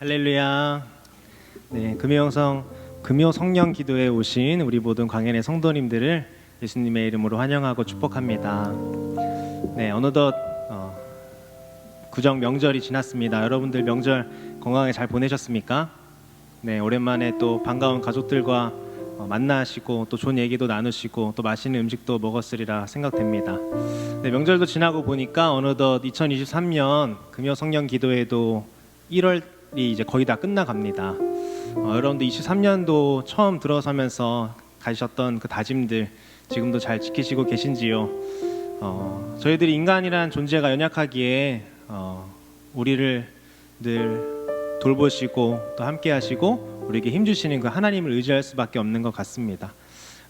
할렐루야. 네, 금요 성령 기도에 오신 우리 모든 광연의 성도님들을 예수님의 이름으로 환영하고 축복합니다. 네, 어느덧 구정 명절이 지났습니다. 여러분들 명절 건강하게 잘 보내셨습니까? 네, 오랜만에 또 반가운 가족들과 만나시고 또 좋은 얘기도 나누시고 또 맛있는 음식도 먹었으리라 생각됩니다. 네, 명절도 지나고 보니까 어느덧 2023년 금요 성령 기도회도 1월이 이제 거의 다 끝나갑니다. 여러분들 23년도 처음 들어서면서 가지셨던 그 다짐들 지금도 잘 지키시고 계신지요? 저희들이 인간이란 존재가 연약하기에 우리를 늘 돌보시고 또 함께 하시고 우리에게 힘주시는 그 하나님을 의지할 수밖에 없는 것 같습니다.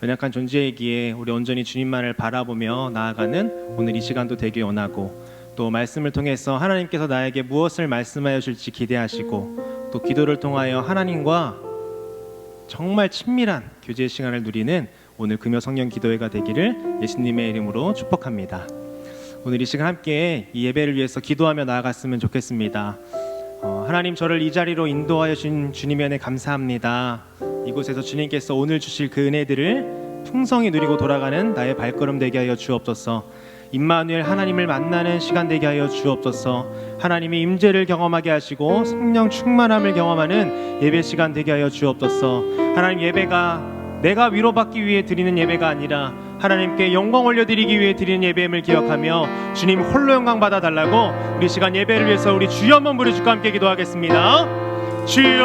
연약한 존재이기에 우리 온전히 주님만을 바라보며 나아가는 오늘 이 시간도 되길 원하고, 또 말씀을 통해서 하나님께서 나에게 무엇을 말씀하여 줄지 기대하시고, 또 기도를 통하여 하나님과 정말 친밀한 교제의 시간을 누리는 오늘 금요 성령 기도회가 되기를 예수님의 이름으로 축복합니다. 오늘 이 시간 함께 이 예배를 위해서 기도하며 나아갔으면 좋겠습니다. 하나님, 저를 이 자리로 인도하여 주신 주님의 은혜 감사합니다. 이곳에서 주님께서 오늘 주실 그 은혜들을 풍성히 누리고 돌아가는 나의 발걸음 되게 하여 주옵소서. 임마누엘 하나님을 만나는 시간 되게 하여 주옵소서. 하나님의 임재를 경험하게 하시고 성령 충만함을 경험하는 예배 시간 되게 하여 주옵소서. 하나님, 예배가 내가 위로받기 위해 드리는 예배가 아니라 하나님께 영광 올려드리기 위해 드리는 예배임을 기억하며 주님 홀로 영광 받아달라고 우리 시간 예배를 위해서 우리 주여 한번 부르시고 함께 기도하겠습니다. 주여,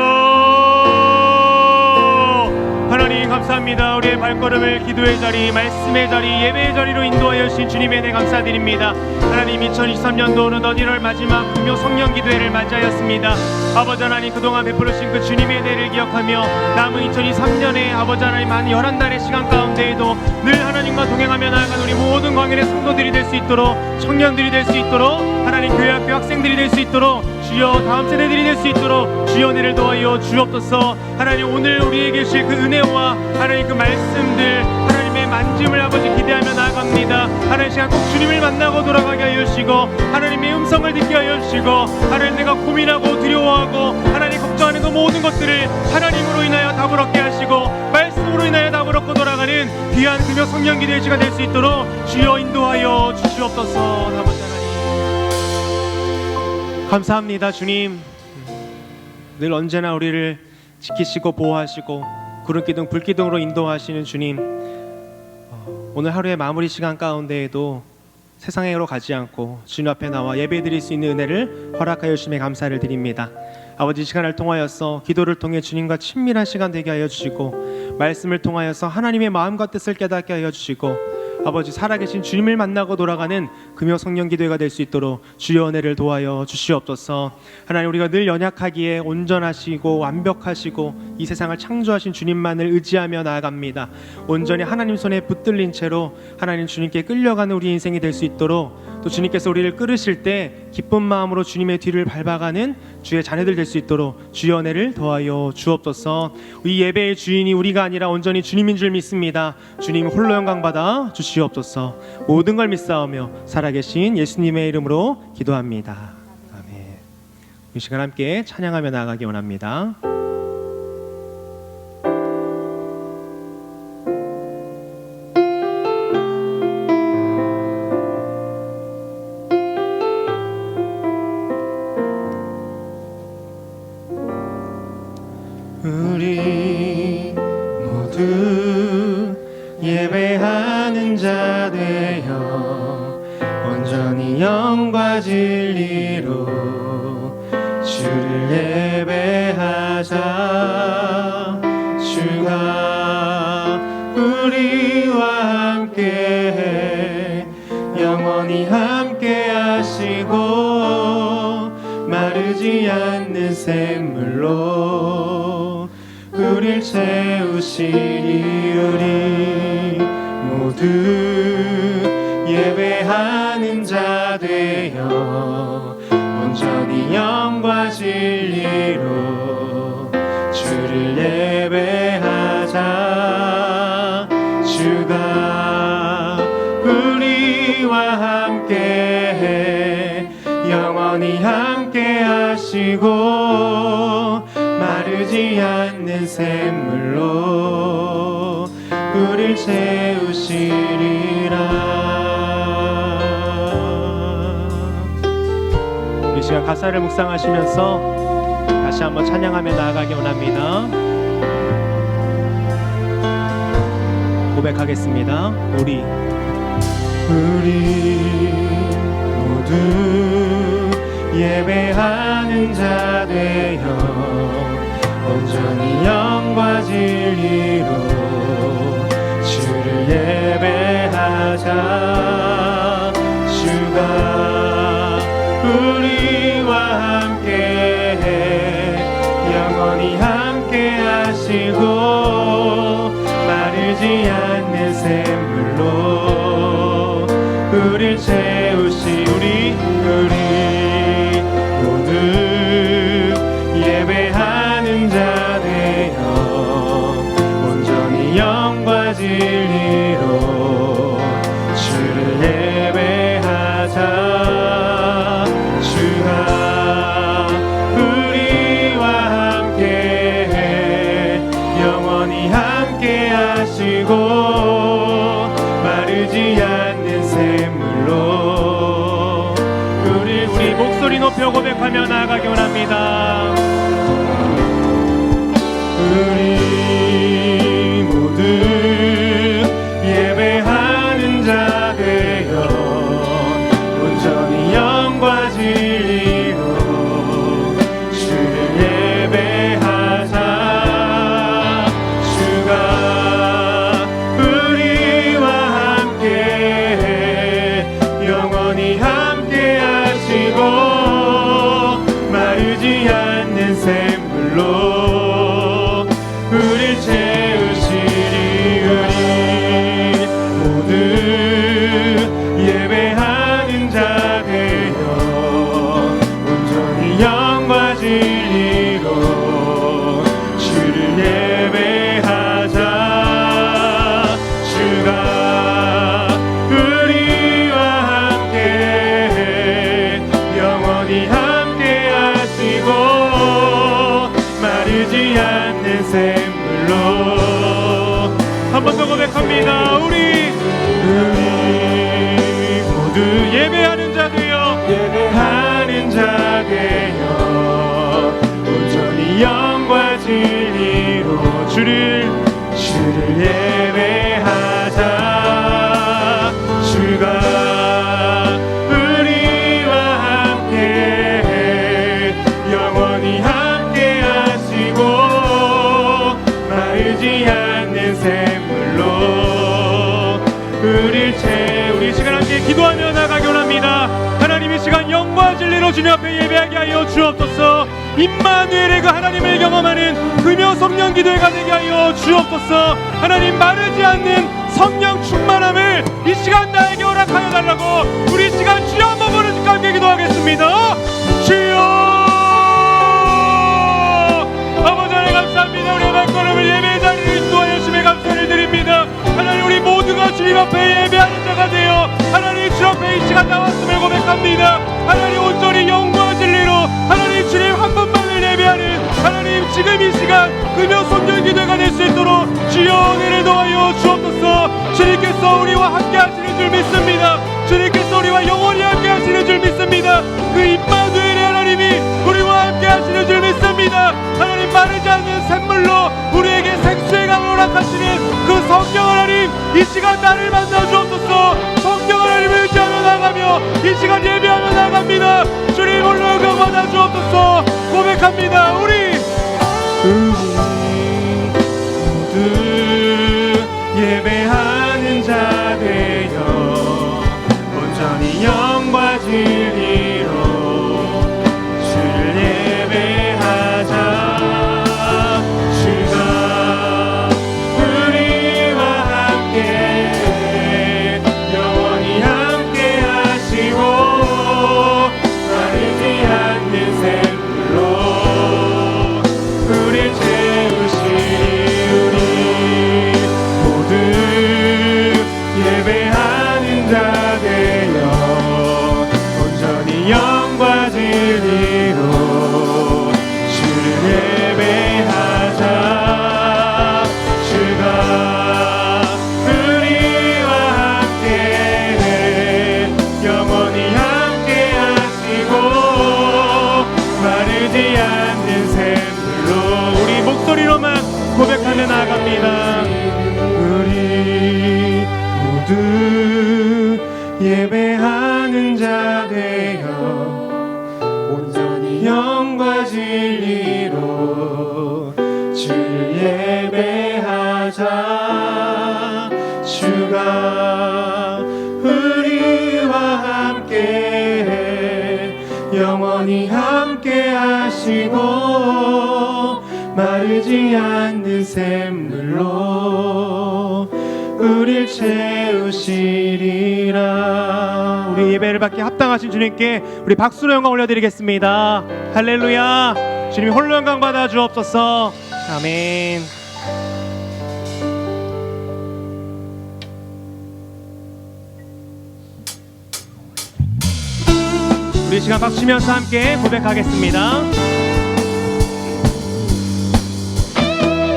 하나님 감사합니다. 우리의 발걸음을 기도의 자리, 말씀의 자리, 예배의 자리로 인도하여 주신 주님의 은혜 감사드립니다. 하나님, 2023년도 어느덧 1월 마지막 금요 성령 기도회를 맞이하였습니다. 아버지 하나님, 그동안 베풀으신 그 주님의 은혜를 기억하며 남은 2023년에 아버지 하나님 한 11달의 시간 가운데에도 늘 하나님과 동행하며 나아간 우리 모든 광연의 성도들이 될 수 있도록, 청년들이 될 수 있도록, 하나님 교회 학교 학생들이 될 수 있도록, 주여 다음 세대들이 될 수 있도록 주여 은혜를 도와여 주옵소서. 하나님, 오늘 우리에게 주실 그 은혜와 하나님 그 말씀들, 하나님의 만짐을 아버지 기대하며 나아갑니다. 하나님, 시간 꼭 주님을 만나고 돌아가게 하여 주시고, 하나님의 음성을 듣게 하여 주시고, 하나님 내가 고민하고 두려워하고 하나님 걱정하는 그 모든 것들을 하나님으로 인하여 답을 얻게 하시고 말씀으로 인하여 답을 얻고 돌아가는 귀한 금요 성령 기도의 시간 될 수 있도록 주여 인도하여 주시옵소서. 아버지 하나님 감사합니다. 주님, 늘 언제나 우리를 지키시고 보호하시고 구름기둥 불기둥으로 인도하시는 주님, 오늘 하루의 마무리 시간 가운데에도 세상으로 가지 않고 주님 앞에 나와 예배드릴 수 있는 은혜를 허락하여 주심에 감사를 드립니다. 아버지, 시간을 통하여서 기도를 통해 주님과 친밀한 시간 되게 하여 주시고, 말씀을 통하여서 하나님의 마음과 뜻을 깨닫게 하여 주시고, 아버지 살아계신 주님을 만나고 돌아가는 금요 성령 기도회가 될 수 있도록 주여 은혜를 도와여 주시옵소서. 하나님, 우리가 늘 연약하기에 온전하시고 완벽하시고 이 세상을 창조하신 주님만을 의지하며 나아갑니다. 온전히 하나님 손에 붙들린 채로 하나님 주님께 끌려가는 우리 인생이 될 수 있도록, 또 주님께서 우리를 끌으실 때 기쁜 마음으로 주님의 뒤를 밟아가는 주의 자녀들 될 수 있도록 주여 은혜를 도와여 주옵소서. 이 예배의 주인이 우리가 아니라 온전히 주님인 줄 믿습니다. 주님 홀로 영광 받아 주시옵소서. 모든 걸 믿사오며 살아계신 예수님의 이름으로 기도합니다. 아멘. 이 시간 함께 찬양하며 나아가기 원합니다. 우리 모두 예배하는 자 되어 온전히 영과 진리로 주를 예배하자. 주가 우리와 함께 영원히 함께 하시고 마르지 않는 샘물로 우릴 채우시니, 우리 모두 예배하는 자 되어 온전히 영과 진리로 주를 예배하자. 주가 우리와 함께 영원히 함께 하시고 마르지 않는 샘물로 우릴 채우시리라. 이 시간 가사를 묵상하시면서 다시 한번 찬양하며 나아가기 원합니다. 고백하겠습니다. 우리 모두 예배하는 자 되어 온전히 영과 진리로 주를 예배하자. 주가 우리와 함께해 영원히 함께하시고 마르지 않는 샘물로 우릴 채우시. 우리 모두 예배하는 자 되어 온전히 영과 진리로 주를 예배하자. 주가 우리와 함께해 영원히 함께하시고 마르지 않는 샘물로 우리 목소리 높여 고백하며 나아가기 원합니다. 우리 모두 예배하는 자 되어 온전히 영과 진리로 주를 예배하자. 주가 우리와 함께해 영원히 함께하시고 마르지 않는 샘물로 우릴 채우시리. 우리 모두 예배하는 자 되어 온전히 영과 진리로 주를 예배하자. 주가 우리와 함께해 영원히 함께하시고 마르지 않는 샘물로 한 번 더 고백합니다. 우리 모두 예배하는 자 되어 온전히 영과 진리로 주를 예배하자. 주가 우리와 함께해 영원히 함께하시고 마르지 않는 샘물로 우릴 우리 시간 함께 기도하며 나가기 원합니다. 하나님 이 시간 영과 진리로 주님 앞에 예배하게 하여 주옵소서. 임마누엘의 그 하나님을 경험하는 금요 성령 기도회가 되게 하여 주옵소서. 하나님 마르지 않는 성령 충만함을 이 시간 나에게 허락하여 달라고 우리 시간 주여 한번 부르짖고 함께 기도하겠습니다. 주여 아버지 하나님 감사합니다. 우리의 발걸음을 예배 자리를 인도하여 주심에 감사를 드립니다. 하나님 우리 모두가 주님 앞에 예배하는 자가 되어 하나님 주 앞에 이 시간 나왔음을 고백합니다. 하나님 온전히 영과 진리로 하나님 주님 한 분만을 예배하는 하나님 지금 이 시간 금요 성령 기도가 될 수 있도록 주여 은혜를 더하여 주옵소서. 주님께서 우리와 함께 하시는 줄 믿습니다. 주님께서 우리와 영원히 함께 하시는 줄 믿습니다. 그 임마누엘의 하나님이 우리와 함께 하시는 줄 믿습니다. 하나님 마르지 않는 샘물로 우리에게 생수의 강을 허락하시는 그 성령 하나님 이 시간 나를 만나 주옵소서. 성령 하나님을 의지하며 나가며 이 시간 예배하며 나갑니다. 주님 홀로 영광 받아 주옵소서. 고백합니다. 우리 모두 예배하는 자 되어 온전히 영과 진리로 주를 예배하자. 주가 우리와 함께 영원히 함께 하시고 마르지 않는 샘물로 우릴 채우시리. 우리 모두 예배하는 자 되어 온전히 영과 진리로 주를 예배하자. 고백합니다. 우리 모두 예배하는 자 되어 온전히 영과 진리로 주를 예배하자. 주가 우리와 함께 영원히 함께 하시고 마르지 않는 샘물로 우릴 채우시리라. 우리 예배를 받기 합당하신 주님께 우리 박수로 영광 올려드리겠습니다. 할렐루야. 주님이 홀로 영광 받아 주옵소서. 아멘. 우리 시간 박수 치면서 함께 고백하겠습니다.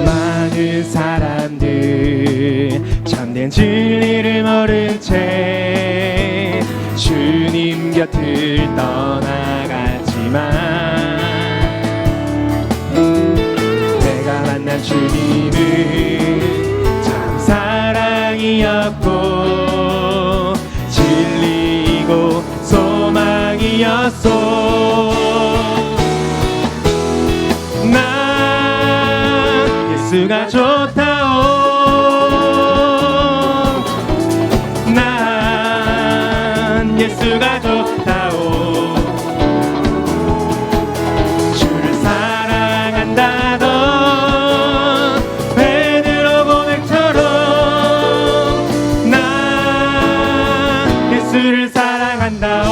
많은 사람들 참된 진리를 모른 채 주님 곁을 떠나갔지만 내가 만난 주님은 참 사랑이었고 진리이고 소망이었소. 난 예수가 좋다오. 난 예수가 좋다오. 주를 사랑한다던 베드로 고백처럼 난 예수를 사랑한다오.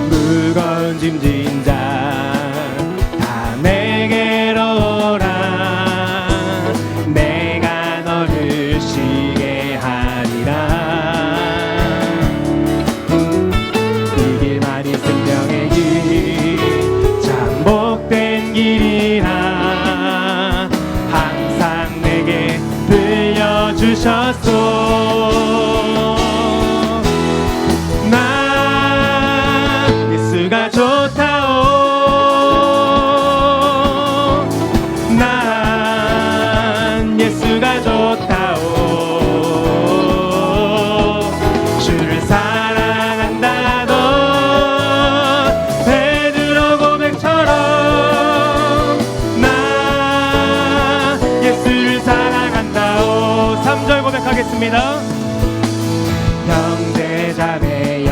무거운 짐진 자 다 내게로 오라. 내가 너를 쉬게 하리라. 이 길만이 생명의 길 참 복된 길이라 항상 내게 들려주셨소. 난 예수가 좋다오. 난 예수가 좋다오. 주를 사랑한다던 베드로 고백처럼 난 예수를 사랑한다오. 3절 고백하겠습니다. 형제자매여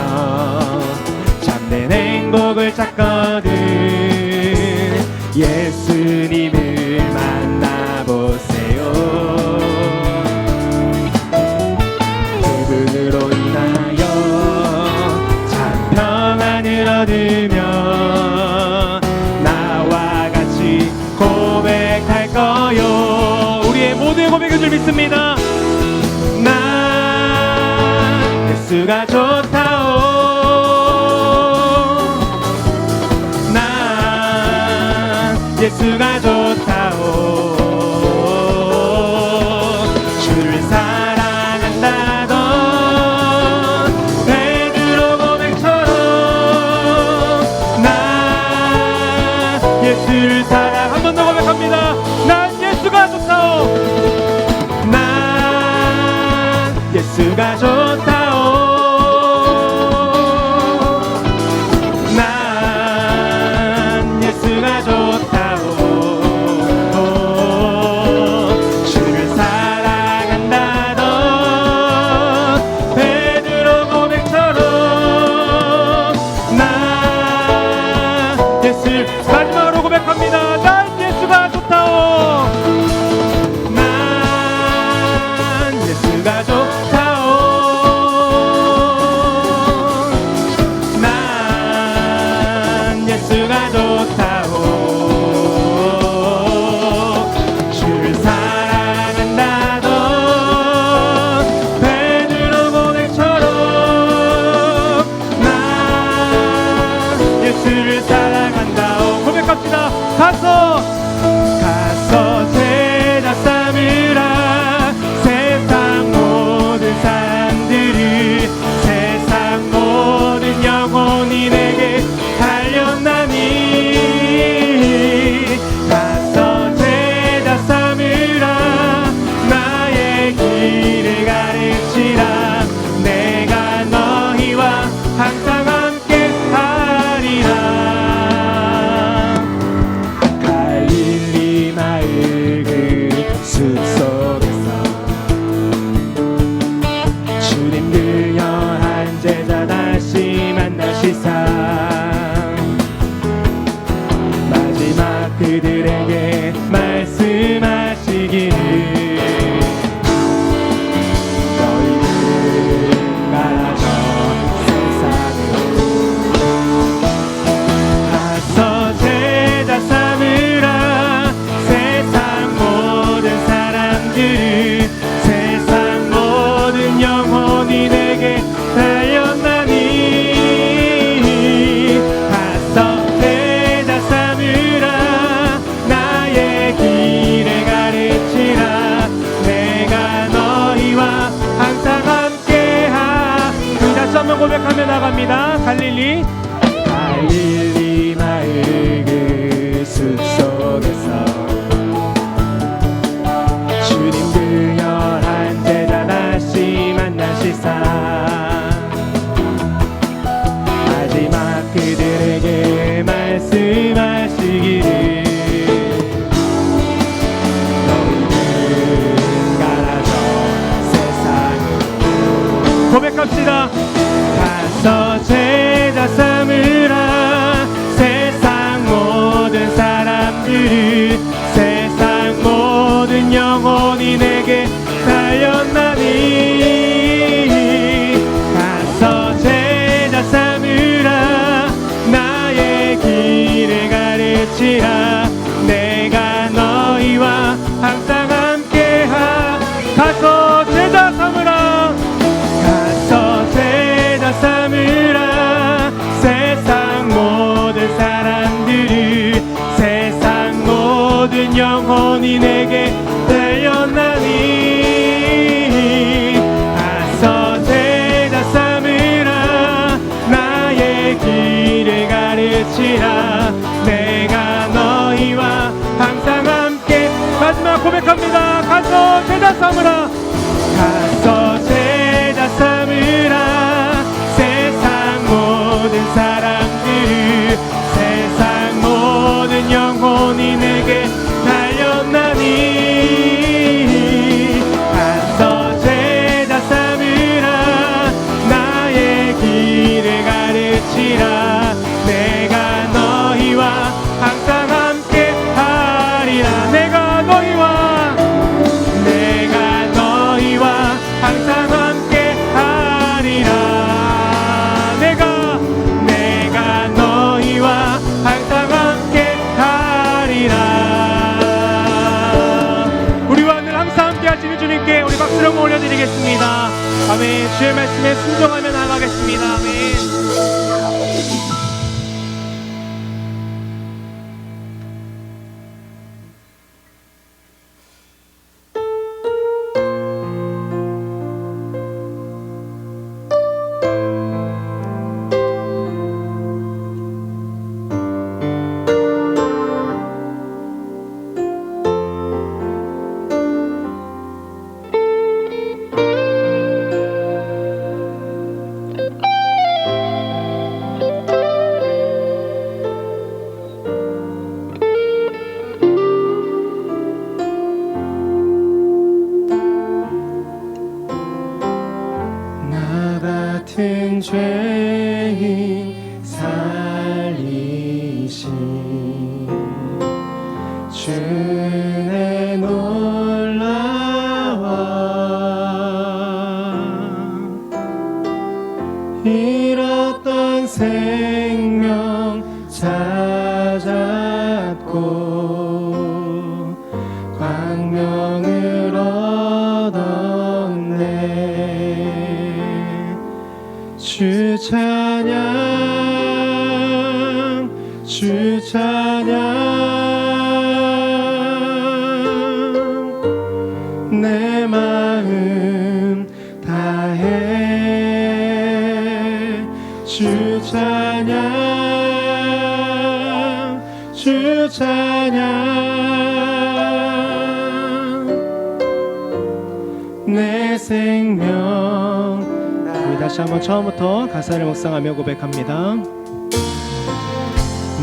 참된 행복을 찾거든 예수님을 만나보세요. 그분으로 인하여 참 평안을 얻으며 나와 같이 고백할 거요. 우리의 모두의 고백을 줄 믿습니다. 난 예수가 좋다오. 난 예수가 좋다오. 주를 사랑한다던 베드로 고백처럼 난 예수를 사랑. 한 번 더 고백합니다. 난 예수가 좋다오. 난 예수가 좋다오. 난 예수가 좋다오. 주를 사랑한다던 베드로 고백처럼 난 예수. 마지막으로 고백합니다. 난 예수가 좋다오. 난 예수가 좋다오. 난 예수가 좋다오. 주를 사랑한다던 베드로 고백처럼 난 예수를 사랑한다오. 고백합시다. 가서 제자 삼으라. 세상 모든 사람들을 세상 모든 영혼이 내게 달렸나니 가서 한번 고백하며 나갑니다. 갈릴리 마을 그 숲속에서 주님 그녀한 제자 다시 만나시사 마지막 그들에게 말씀하시기를 너희는 가라져 세상으로 고백합시다. 가서 제자 삼으라 세상 모든 사람들을 세상 모든 영혼이 내게 달렸나니 가서 제자 삼으라 나의 길을 가르치라 내가 너희와 항상 함께하 가서 제자 삼으라 가서 제자 삼으라 세상 모든 사람들을 세상 모든 영혼이 내게 달렸나니 가서 제자 삼으라 나의 길을 가르치라 내가 너희와 항상 함께 마지막 고백합니다. 가서 제자 삼으라 가서 제자 삼으라 세상 모든 사람들을 세상 모든 영혼이 내게 달렸나니 가서 제자 삼으라 나의 길을 가르치라 내가 너희와 항상 함께 하리라 내가 너희와 항상 함께 하리라 내가 너희와 항상 함께 하리라 우리와 늘 항상 함께 하시는 주님께 우리 박수를 한번 올려드리겠습니다. 아멘. 주의 말씀에 순종하며 나아가겠습니다. 아멘. 같은 죄인 살리신 주의 놀라와 잃었던 생명 찾았고 광명을 얻었네 주 찬양 주 찬양 내 마음 다해 주 찬양 주 찬양 내 생명 우리 다시 한번 처음부터 가사를 묵상하며 고백합니다.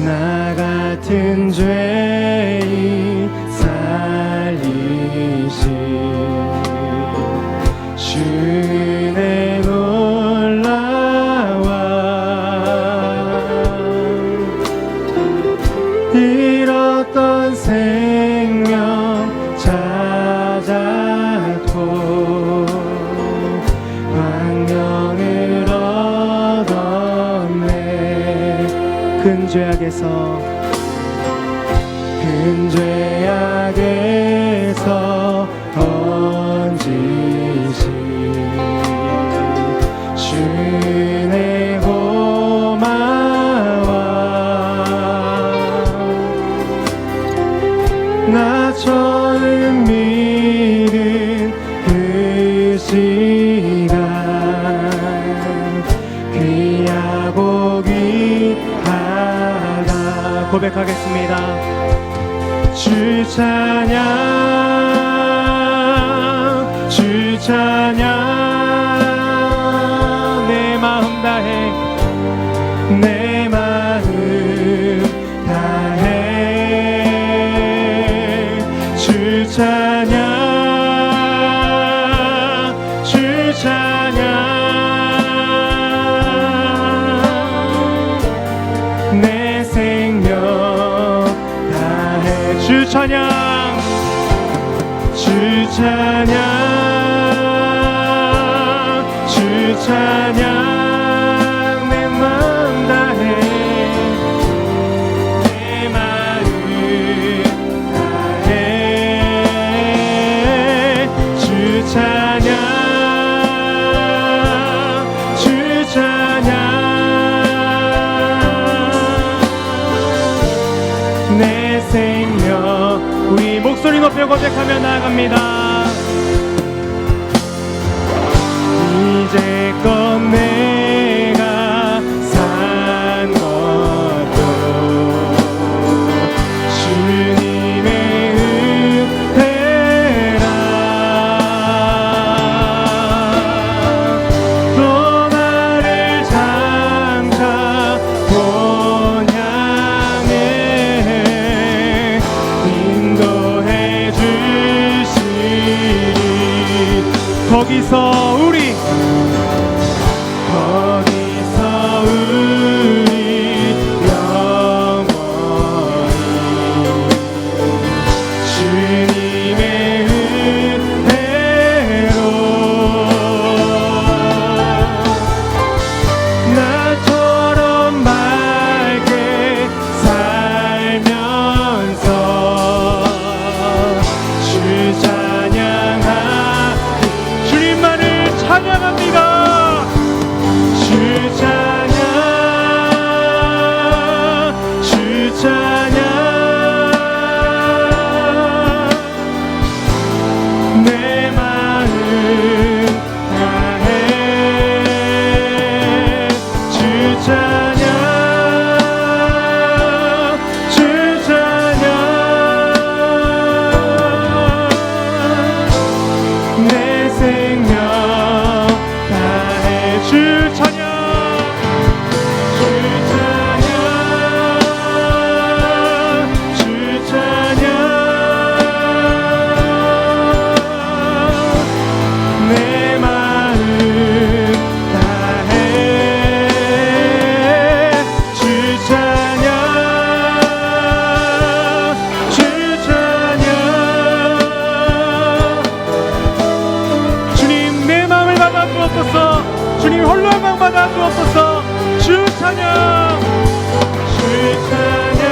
나 같은 죄인 살리신 주의 놀라와 잃었던 생명 찾았고 광명을 얻었네 큰 죄악에서 건지신 주의 고마워 나 처음 믿은 그 시간 바라보기 하라. 고백하겠습니다. 주 찬양, 주 찬양, 내 마음 다해, 내 마음 다해. 주 찬양, 주 찬양, 내 생명 다해. 주 찬양, 주 찬양, 주 찬양, 내 마음 다해, 내 마음 다해. 주 찬양, 주 찬양, 내 생명. 우리 목소리 높여 고백하며 나아갑니다. 이제껏 내가 산 것도 주님의 은혜라. 또 나를 장차 본 향해 인도해 주시리. 거기서 우리 영원히 주님의 은혜로 나처럼 맑게 살면서 주 찬양하리. 주님만을 찬양합니다. 주 찬양, 주 찬양, 내 마음 다해. 주 찬양, 주 찬양, 내 생명 다해. 주 찬양, 주 찬양, 주 찬양, 내 마음 다해. 주 찬양, 주 찬양. 주님 내 마음을 받아 주옵소서. 주님 홀로 영광 받아 주옵소서. 주 찬양, 주 찬양,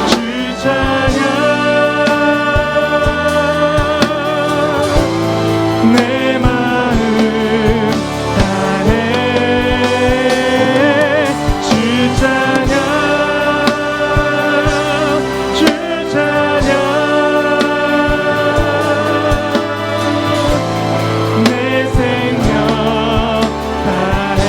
주 찬양, 내 마음 다해. 주 찬양, 주 찬양, 내 생명 다해.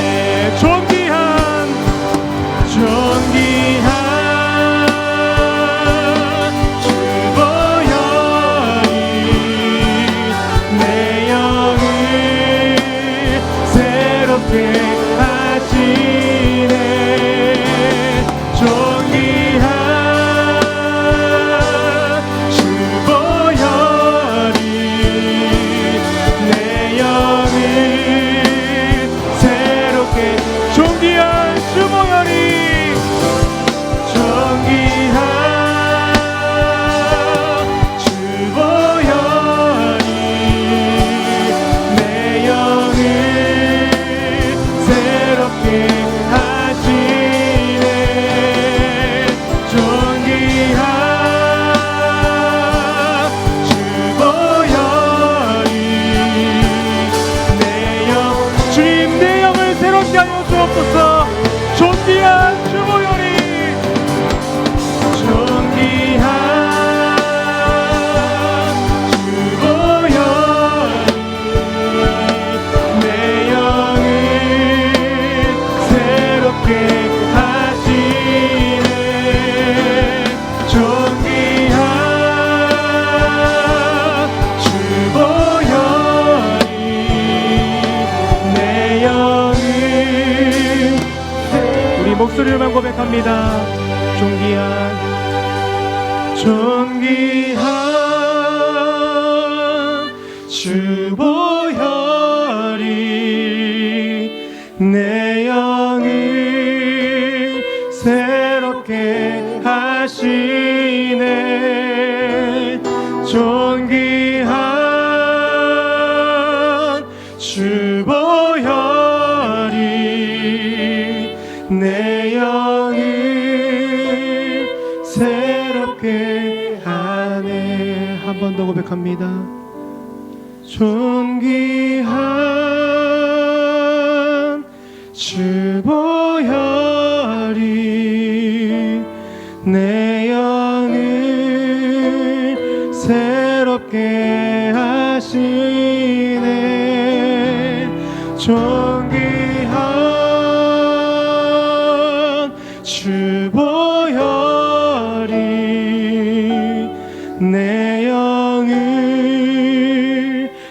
목소리로만 고백합니다. 존귀한 주 보혈이 내 영을 새롭게 하시네. 존귀한 주 보혈이 내 영을 새롭게 하네. 한 번 더 고백합니다. 존귀한 주 보혈이 내 영을 새롭게 하시네. 존귀한 주 보혈이 내 영을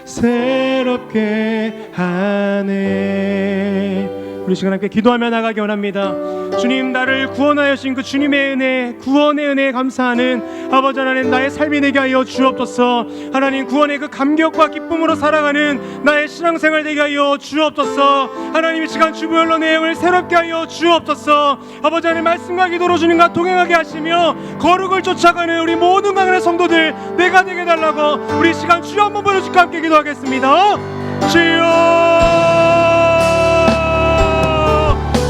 새롭게 하네. 우리 시간 함께 기도하며 나가기 원합니다. 주님, 나를 구원하여 주신 그 주님의 은혜, 구원의 은혜에 감사하는 아버지 하나님, 나의 삶이 되게 하여 주옵소서. 하나님, 구원의 그 감격과 기쁨으로 살아가는 나의 신앙생활 되게 하여 주옵소서. 하나님, 이 시간 주보혈로 내 영을 새롭게 하여 주옵소서. 아버지 하나님, 말씀과 기도로 주님과 동행하게 하시며 거룩을 쫓아가는 우리 모든 강한의 성도들 내가 되게 달라고 우리 시간 주여 한번 보여주시고 함께 기도하겠습니다. 주여,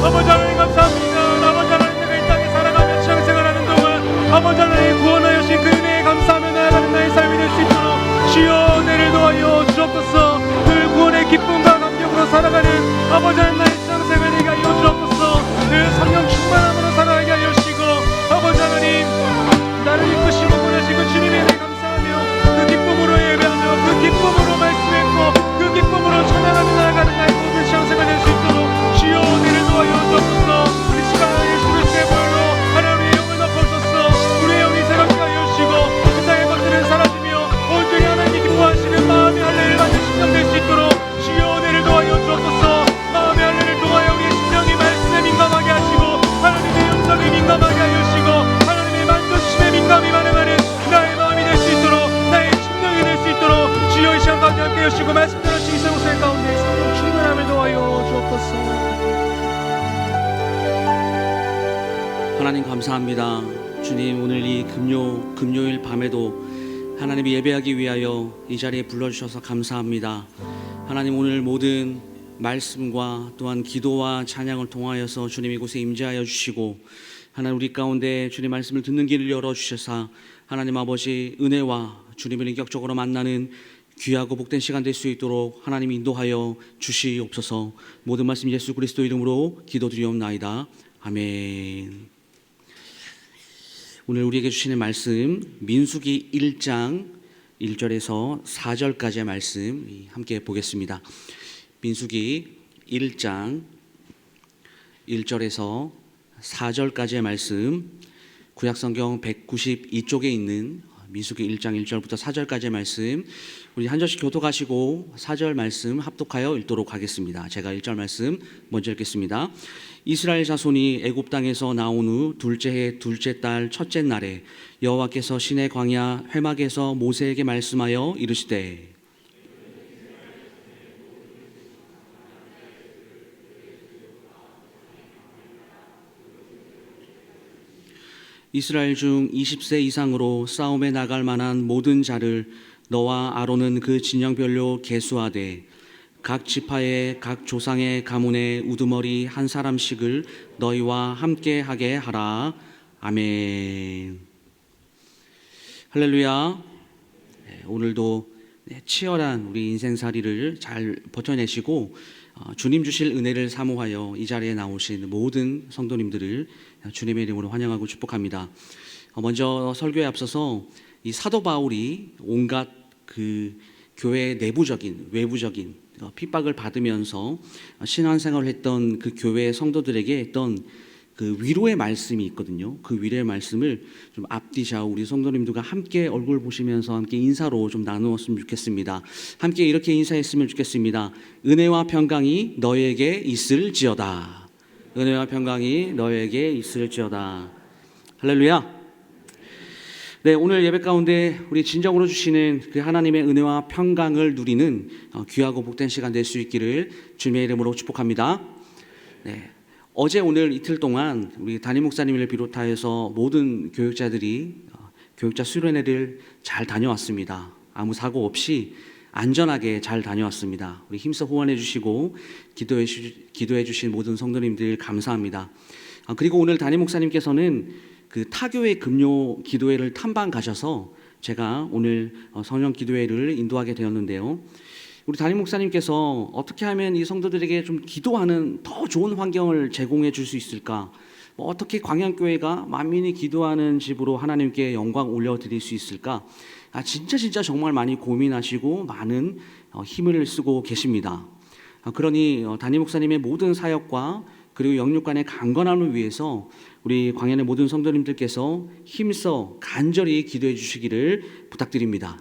아버지 하나님 감사합니다. 아버지 하나님, 내가 이 땅에 살아가며 신앙생활하는 동안 아버지 하나님 구원하여 주신 그 은혜에 감사하며 나아가는 나의 삶이 될 수 있도록 주여 은혜를 도하여 주옵소서. 늘 구원의 기쁨과 감격으로 살아가는 아버지 하나님, 나의 신앙생활 되게 하여 주옵소서. 늘 성령 충만함으로 살아가게 하여 주시고 아버지 하나님, 나를 이끄시고 보내시고 주님의 은혜 감사하며 그 기쁨으로 예배하며 그 기쁨으로 말씀했고 그 기쁨으로 찬양하며 나아가는 나의 모든 신앙생활 될 수 있도록 주여 은혜를 도하여 주옵소서. 우리 시간 예수 그리스도의 보혈로 하나님의 영을 덮어주소서. 우리의 영이 새롭게 하여 주시고 세상의 것들은 사라지며 온전히 하나님이 기뻐하시는 마음의 할례를 받는 심령 될 수 있도록 주여 은혜를 도하여 주옵소서. 마음의 할례를 통하여 우리의 심령이 말씀에 민감하게 하시고 하나님의 영성에 민감하게 하여 주시고 하나님의 만져주심에 민감히 반응하는 나의 마음이 될 수 있도록, 나의 심령이 될 수 있도록 주여 이 시간 가운데 함께 해주시고 말씀대로 주신 성생 가운데 성령 충만함을 도하여 주옵소서. 하나님 감사합니다. 주님, 오늘 이 금요일 밤에도 하나님 예배하기 위하여 이 자리에 불러주셔서 감사합니다. 하나님, 오늘 모든 말씀과 또한 기도와 찬양을 통하여서 주님 이곳에 임재하여 주시고 하나님 우리 가운데 주님 말씀을 듣는 길을 열어주셔서 하나님 아버지 은혜와 주님을 인격적으로 만나는 귀하고 복된 시간 될 수 있도록 하나님 인도하여 주시옵소서. 모든 말씀 예수 그리스도 이름으로 기도드리옵나이다. 아멘. 오늘 우리에게 주시는 말씀 민수기 1장 1절에서 4절까지의 말씀 함께 보겠습니다. 민수기 1장 1절에서 4절까지의 말씀, 구약성경 192쪽에 있는 민수기 1장 1절부터 4절까지의 말씀, 우리 한 절씩 교독하시고 4절 말씀 합독하여 읽도록 하겠습니다. 제가 1절 말씀 먼저 읽겠습니다. 이스라엘 자손이 애굽 땅에서 나온 후 둘째 해 둘째 달 첫째 날에 여호와께서 시내 광야 회막에서 모세에게 말씀하여 이르시되 이스라엘 중 20세 이상으로 싸움에 나갈 만한 모든 자를 너와 아론은 그 진영별로 계수하되 각 지파의 각 조상의 가문의 우두머리 한 사람씩을 너희와 함께 하게 하라. 아멘. 할렐루야. 오늘도 치열한 우리 인생살이를 잘 버텨내시고 주님 주실 은혜를 사모하여 이 자리에 나오신 모든 성도님들을 주님의 이름으로 환영하고 축복합니다. 먼저 설교에 앞서서 이 사도 바울이 온갖 그 교회의 내부적인 외부적인 핍박을 받으면서 신앙생활을 했던 그 교회 성도들에게 했던 그 위로의 말씀이 있거든요. 그 위로의 말씀을 좀 앞뒤 좌우 우리 성도님들과 함께 얼굴 보시면서 함께 인사로 좀 나누었으면 좋겠습니다. 함께 이렇게 인사했으면 좋겠습니다. 은혜와 평강이 너에게 있을지어다. 은혜와 평강이 너에게 있을지어다. 할렐루야. 네, 오늘 예배 가운데 우리 진정으로 주시는 그 하나님의 은혜와 평강을 누리는 귀하고 복된 시간 될 수 있기를 주님의 이름으로 축복합니다. 네, 어제 오늘 이틀 동안 우리 담임 목사님을 비롯하여서 모든 교육자들이 교육자 수련회를 잘 다녀왔습니다. 아무 사고 없이 안전하게 잘 다녀왔습니다. 우리 힘써 후원해 주시고 기도해 주신 모든 성도님들 감사합니다. 그리고 오늘 담임 목사님께서는 그 타교회 금요 기도회를 탐방 가셔서 제가 오늘 성령 기도회를 인도하게 되었는데요. 우리 담임 목사님께서 어떻게 하면 이 성도들에게 좀 기도하는 더 좋은 환경을 제공해 줄 수 있을까? 어떻게 광양교회가 만민이 기도하는 집으로 하나님께 영광 올려드릴 수 있을까? 진짜 정말 많이 고민하시고 많은 힘을 쓰고 계십니다. 그러니 담임 목사님의 모든 사역과 그리고 영육간의 강건함을 위해서 우리 광양의 모든 성도님들께서 힘써 간절히 기도해 주시기를 부탁드립니다.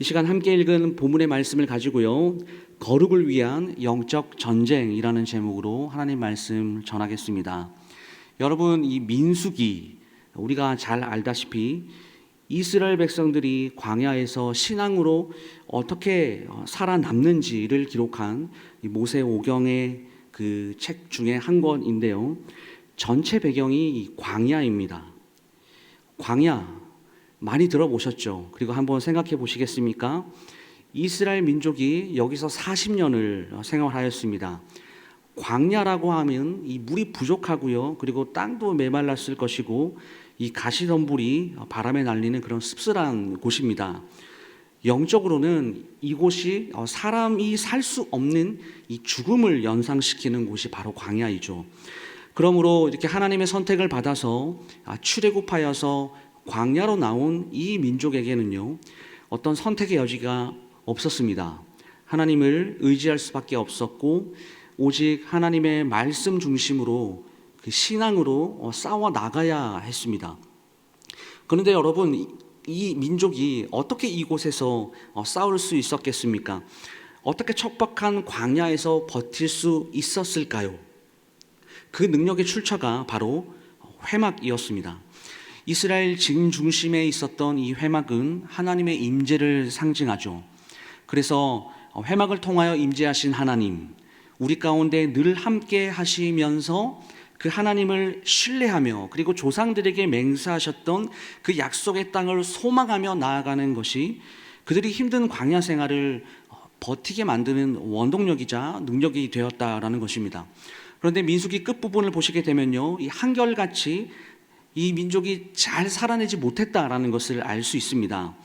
이 시간 함께 읽은 본문의 말씀을 가지고요, 거룩을 위한 영적 전쟁이라는 제목으로 하나님 말씀 전하겠습니다. 여러분, 이 민수기, 우리가 잘 알다시피 이스라엘 백성들이 광야에서 신앙으로 어떻게 살아남는지를 기록한 이 모세오경의 그 책 중에 한 권인데요, 전체 배경이 이 광야입니다. 광야 많이 들어보셨죠? 그리고 한번 생각해 보시겠습니까? 이스라엘 민족이 여기서 40년을 생활하였습니다. 광야라고 하면 이 물이 부족하고요, 그리고 땅도 메말랐을 것이고 이 가시덤불이 바람에 날리는 그런 씁쓸한 곳입니다. 영적으로는 이곳이 사람이 살 수 없는 이 죽음을 연상시키는 곳이 바로 광야이죠. 그러므로 이렇게 하나님의 선택을 받아서 출애굽하여서 광야로 나온 이 민족에게는요, 어떤 선택의 여지가 없었습니다. 하나님을 의지할 수밖에 없었고 오직 하나님의 말씀 중심으로 그 신앙으로 싸워 나가야 했습니다. 그런데 여러분, 이 민족이 어떻게 이곳에서 싸울 수 있었겠습니까? 어떻게 척박한 광야에서 버틸 수 있었을까요? 그 능력의 출처가 바로 회막이었습니다. 이스라엘 진 중심에 있었던 이 회막은 하나님의 임재를 상징하죠. 그래서 회막을 통하여 임재하신 하나님, 우리 가운데 늘 함께 하시면서 그 하나님을 신뢰하며 그리고 조상들에게 맹세하셨던 그 약속의 땅을 소망하며 나아가는 것이 그들이 힘든 광야 생활을 버티게 만드는 원동력이자 능력이 되었다라는 것입니다. 그런데 민수기 끝부분을 보시게 되면요, 이 한결같이 이 민족이 잘 살아내지 못했다라는 것을 알 수 있습니다.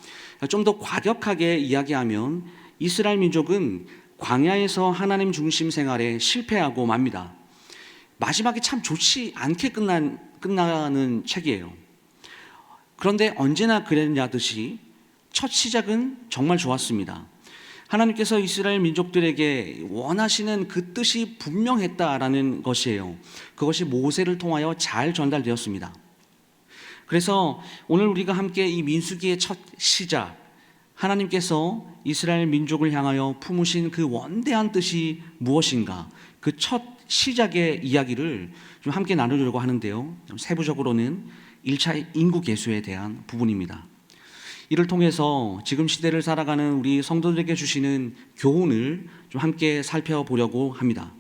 좀 더 과격하게 이야기하면 이스라엘 민족은 광야에서 하나님 중심 생활에 실패하고 맙니다. 마지막이 참 좋지 않게 끝나는 책이에요. 그런데 언제나 그랬냐듯이 첫 시작은 정말 좋았습니다. 하나님께서 이스라엘 민족들에게 원하시는 그 뜻이 분명했다라는 것이에요. 그것이 모세를 통하여 잘 전달되었습니다. 그래서 오늘 우리가 함께 이 민수기의 첫 시작, 하나님께서 이스라엘 민족을 향하여 품으신 그 원대한 뜻이 무엇인가, 그 첫 시작의 이야기를 좀 함께 나누려고 하는데요, 세부적으로는 1차 인구 계수에 대한 부분입니다. 이를 통해서 지금 시대를 살아가는 우리 성도들에게 주시는 교훈을 좀 함께 살펴보려고 합니다.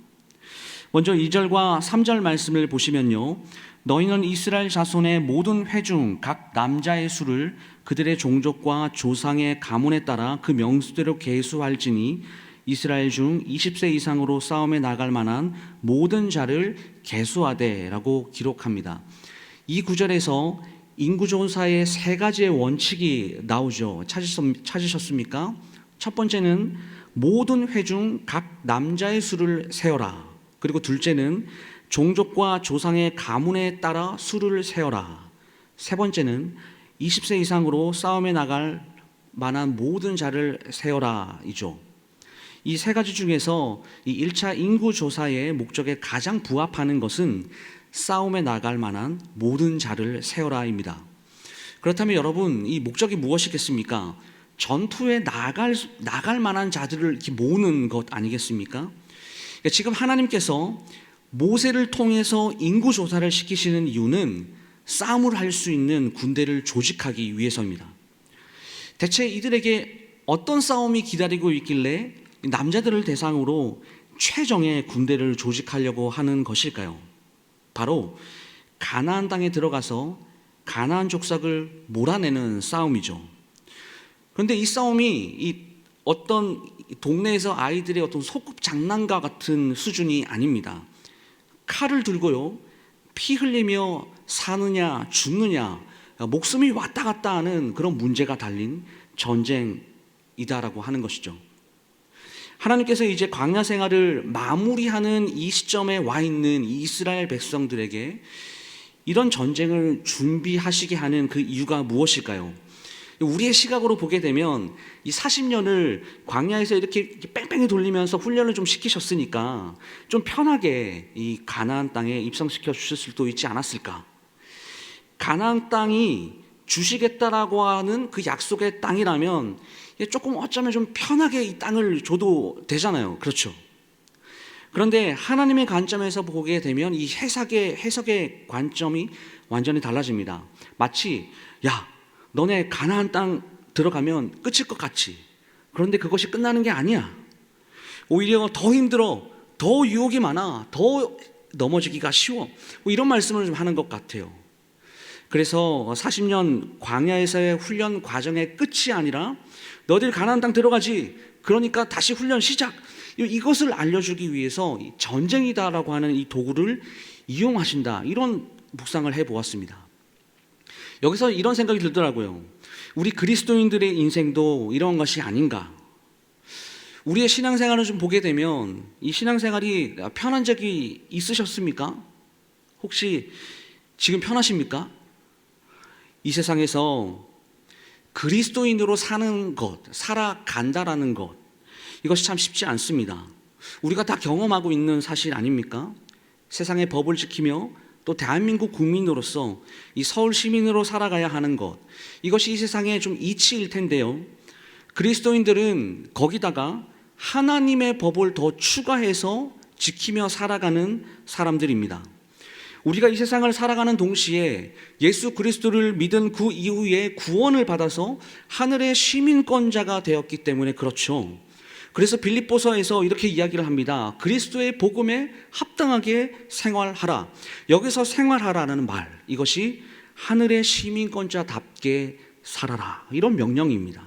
먼저 2절과 3절 말씀을 보시면요, 너희는 이스라엘 자손의 모든 회중 각 남자의 수를 그들의 종족과 조상의 가문에 따라 그 명수대로 계수할지니 이스라엘 중 20세 이상으로 싸움에 나갈 만한 모든 자를 계수하되 라고 기록합니다. 이 구절에서 인구조사의 세 가지의 원칙이 나오죠. 찾으셨습니까? 첫 번째는 모든 회중 각 남자의 수를 세어라. 그리고 둘째는 종족과 조상의 가문에 따라 수를 세어라. 세 번째는 20세 이상으로 싸움에 나갈 만한 모든 자를 세어라 이죠. 이 세 가지 중에서 이 1차 인구조사의 목적에 가장 부합하는 것은 싸움에 나갈 만한 모든 자를 세어라입니다. 그렇다면 여러분, 이 목적이 무엇이겠습니까? 전투에 나갈 만한 자들을 이렇게 모으는 것 아니겠습니까? 그러니까 지금 하나님께서 모세를 통해서 인구 조사를 시키시는 이유는 싸움을 할 수 있는 군대를 조직하기 위해서입니다. 대체 이들에게 어떤 싸움이 기다리고 있길래 남자들을 대상으로 최정의 군대를 조직하려고 하는 것일까요? 바로 가나안 땅에 들어가서 가나안 족속을 몰아내는 싸움이죠. 그런데 이 싸움이 어떤 동네에서 아이들의 어떤 소꿉 장난과 같은 수준이 아닙니다. 칼을 들고요, 피 흘리며 사느냐 죽느냐, 목숨이 왔다 갔다 하는 그런 문제가 달린 전쟁이다라고 하는 것이죠. 하나님께서 이제 광야 생활을 마무리하는 이 시점에 와 있는 이스라엘 백성들에게 이런 전쟁을 준비하시게 하는 그 이유가 무엇일까요? 우리의 시각으로 보게 되면 이 40년을 광야에서 이렇게 뺑뺑이 돌리면서 훈련을 좀 시키셨으니까 좀 편하게 이 가나안 땅에 입성시켜 주실 수도 있지 않았을까? 가나안 땅이 주시겠다라고 하는 그 약속의 땅이라면 조금 어쩌면 좀 편하게 이 땅을 줘도 되잖아요. 그렇죠? 그런데 하나님의 관점에서 보게 되면 이 해석의 관점이 완전히 달라집니다. 마치 야, 너네 가나안 땅 들어가면 끝일 것 같지. 그런데 그것이 끝나는 게 아니야. 오히려 더 힘들어, 더 유혹이 많아, 더 넘어지기가 쉬워. 뭐 이런 말씀을 좀 하는 것 같아요. 그래서 40년 광야에서의 훈련 과정의 끝이 아니라 너희들 가나안 땅 들어가지, 그러니까 다시 훈련 시작, 이것을 알려주기 위해서 전쟁이다라고 하는 이 도구를 이용하신다, 이런 묵상을 해보았습니다. 여기서 이런 생각이 들더라고요. 우리 그리스도인들의 인생도 이런 것이 아닌가. 우리의 신앙생활을 좀 보게 되면 이 신앙생활이 편한 적이 있으셨습니까? 혹시 지금 편하십니까? 이 세상에서 그리스도인으로 사는 것, 살아간다라는 것, 이것이 참 쉽지 않습니다. 우리가 다 경험하고 있는 사실 아닙니까? 세상의 법을 지키며 또 대한민국 국민으로서 이 서울 시민으로 살아가야 하는 것, 이것이 이 세상의 좀 이치일 텐데요. 그리스도인들은 거기다가 하나님의 법을 더 추가해서 지키며 살아가는 사람들입니다. 우리가 이 세상을 살아가는 동시에 예수 그리스도를 믿은 그 이후에 구원을 받아서 하늘의 시민권자가 되었기 때문에 그렇죠. 그래서 빌립보서에서 이렇게 이야기를 합니다. 그리스도의 복음에 합당하게 생활하라. 여기서 생활하라는 말, 이것이 하늘의 시민권자답게 살아라, 이런 명령입니다.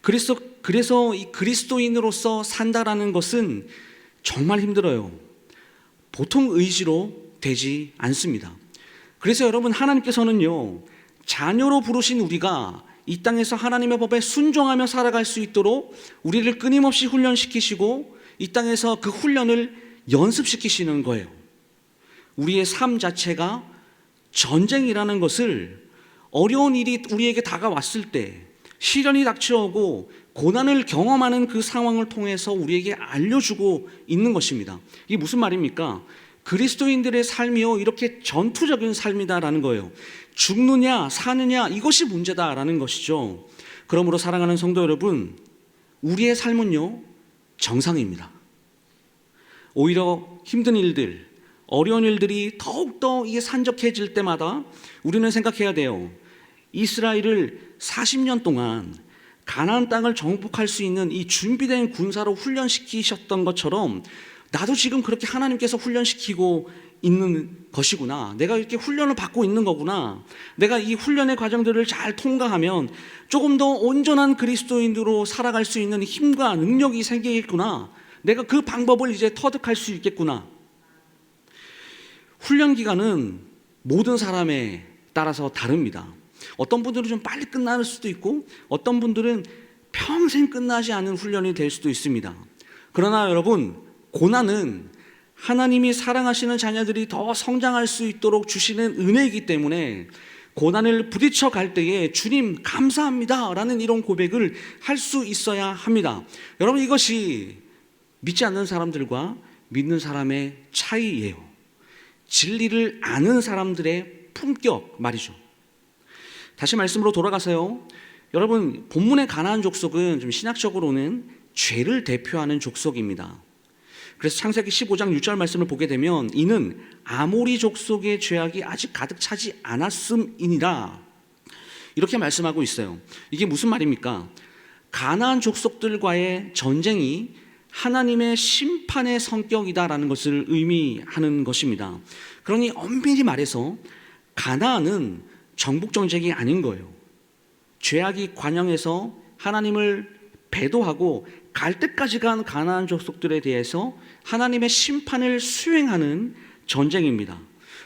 그래서 이 그리스도인으로서 산다라는 것은 정말 힘들어요. 보통 의지로 되지 않습니다. 그래서 여러분, 하나님께서는요, 자녀로 부르신 우리가 이 땅에서 하나님의 법에 순종하며 살아갈 수 있도록 우리를 끊임없이 훈련시키시고 이 땅에서 그 훈련을 연습시키시는 거예요. 우리의 삶 자체가 전쟁이라는 것을, 어려운 일이 우리에게 다가왔을 때, 시련이 닥쳐오고 고난을 경험하는 그 상황을 통해서 우리에게 알려주고 있는 것입니다. 이게 무슨 말입니까? 그리스도인들의 삶이요, 이렇게 전투적인 삶이다라는 거예요. 죽느냐 사느냐, 이것이 문제다라는 것이죠. 그러므로 사랑하는 성도 여러분, 우리의 삶은요, 정상입니다. 오히려 힘든 일들, 어려운 일들이 더욱더 이게 산적해질 때마다 우리는 생각해야 돼요. 이스라엘을 40년 동안 가나안 땅을 정복할 수 있는 이 준비된 군사로 훈련시키셨던 것처럼 나도 지금 그렇게 하나님께서 훈련시키고 있는 것이구나. 내가 이렇게 훈련을 받고 있는 거구나. 내가 이 훈련의 과정들을 잘 통과하면 조금 더 온전한 그리스도인으로 살아갈 수 있는 힘과 능력이 생기겠구나. 내가 그 방법을 이제 터득할 수 있겠구나. 훈련 기간은 모든 사람에 따라서 다릅니다. 어떤 분들은 좀 빨리 끝날 수도 있고 어떤 분들은 평생 끝나지 않은 훈련이 될 수도 있습니다. 그러나 여러분, 고난은 하나님이 사랑하시는 자녀들이 더 성장할 수 있도록 주시는 은혜이기 때문에 고난을 부딪혀 갈 때에 주님 감사합니다 라는 이런 고백을 할 수 있어야 합니다. 여러분, 이것이 믿지 않는 사람들과 믿는 사람의 차이예요. 진리를 아는 사람들의 품격 말이죠. 다시 말씀으로 돌아가서요, 여러분, 본문의 가나안 족속은 좀 신학적으로는 죄를 대표하는 족속입니다. 그래서 창세기 15장 6절 말씀을 보게 되면 이는 아모리 족속의 죄악이 아직 가득 차지 않았음이니라 이렇게 말씀하고 있어요. 이게 무슨 말입니까? 가나안 족속들과의 전쟁이 하나님의 심판의 성격이다라는 것을 의미하는 것입니다. 그러니 엄밀히 말해서 가나안은 정복 정책이 아닌 거예요. 죄악이 관영해서 하나님을 배도하고 갈 때까지 간 가나안 족속들에 대해서 하나님의 심판을 수행하는 전쟁입니다.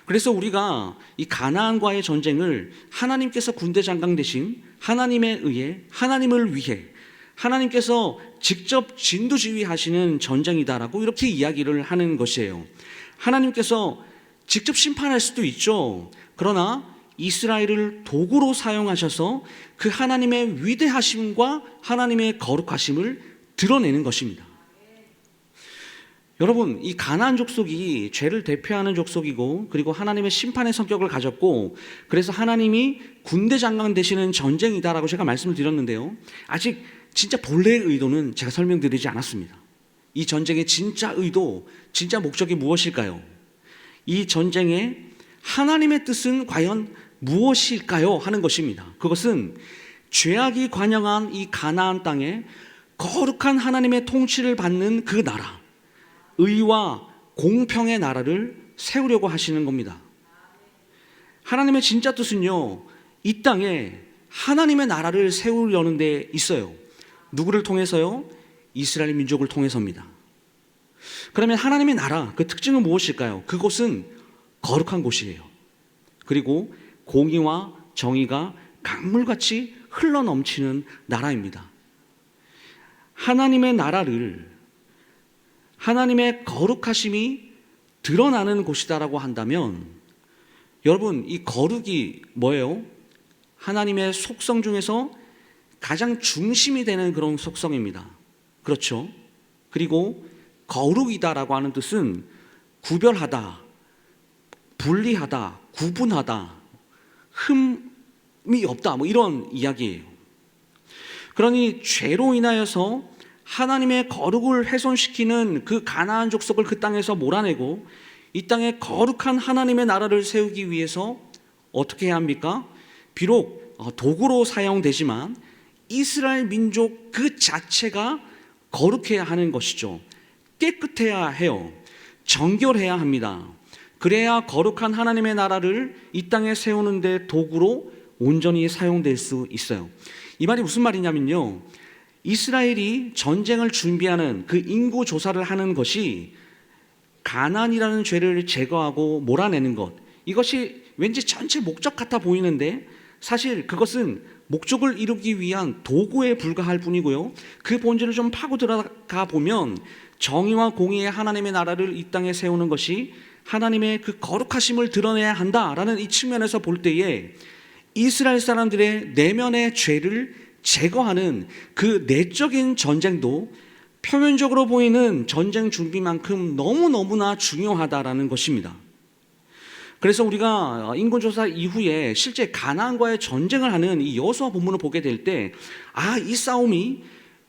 그래서 우리가 이 가나안과의 전쟁을 하나님께서 군대 장관 대신 하나님에 의해 하나님을 위해 하나님께서 직접 진두지휘하시는 전쟁이다라고 이렇게 이야기를 하는 것이에요. 하나님께서 직접 심판할 수도 있죠. 그러나 이스라엘을 도구로 사용하셔서 그 하나님의 위대하심과 하나님의 거룩하심을 드러내는 것입니다. 여러분, 이 가나안 족속이 죄를 대표하는 족속이고 그리고 하나님의 심판의 성격을 가졌고 그래서 하나님이 군대 장관 되시는 전쟁이다라고 제가 말씀을 드렸는데요. 아직 진짜 본래의 의도는 제가 설명드리지 않았습니다. 이 전쟁의 진짜 의도, 진짜 목적이 무엇일까요? 이 전쟁의 하나님의 뜻은 과연 무엇일까요? 하는 것입니다. 그것은 죄악이 관영한 이 가나안 땅에 거룩한 하나님의 통치를 받는 그 나라, 의와 공평의 나라를 세우려고 하시는 겁니다. 하나님의 진짜 뜻은요, 이 땅에 하나님의 나라를 세우려는 데 있어요. 누구를 통해서요? 이스라엘 민족을 통해서입니다. 그러면 하나님의 나라, 그 특징은 무엇일까요? 그곳은 거룩한 곳이에요. 그리고 공의와 정의가 강물같이 흘러넘치는 나라입니다. 하나님의 나라를 하나님의 거룩하심이 드러나는 곳이다라고 한다면 여러분, 이 거룩이 뭐예요? 하나님의 속성 중에서 가장 중심이 되는 그런 속성입니다. 그렇죠? 그리고 거룩이다라고 하는 뜻은 구별하다, 분리하다, 구분하다, 흠이 없다, 뭐 이런 이야기예요. 그러니 죄로 인하여서 하나님의 거룩을 훼손시키는 그 가나안 족속을 그 땅에서 몰아내고 이 땅에 거룩한 하나님의 나라를 세우기 위해서 어떻게 해야 합니까? 비록 도구로 사용되지만 이스라엘 민족 그 자체가 거룩해야 하는 것이죠. 깨끗해야 해요. 정결해야 합니다. 그래야 거룩한 하나님의 나라를 이 땅에 세우는 데 도구로 온전히 사용될 수 있어요. 이 말이 무슨 말이냐면요, 이스라엘이 전쟁을 준비하는 그 인구 조사를 하는 것이 가나안이라는 죄를 제거하고 몰아내는 것, 이것이 왠지 전체 목적 같아 보이는데 사실 그것은 목적을 이루기 위한 도구에 불과할 뿐이고요, 그 본질을 좀 파고 들어가 보면 정의와 공의의 하나님의 나라를 이 땅에 세우는 것이 하나님의 그 거룩하심을 드러내야 한다라는 이 측면에서 볼 때에 이스라엘 사람들의 내면의 죄를 제거하는 그 내적인 전쟁도 표면적으로 보이는 전쟁 준비만큼 너무너무나 중요하다라는 것입니다. 그래서 우리가 인구조사 이후에 실제 가나안과의 전쟁을 하는 이 여호수아 본문을 보게 될 때, 이 싸움이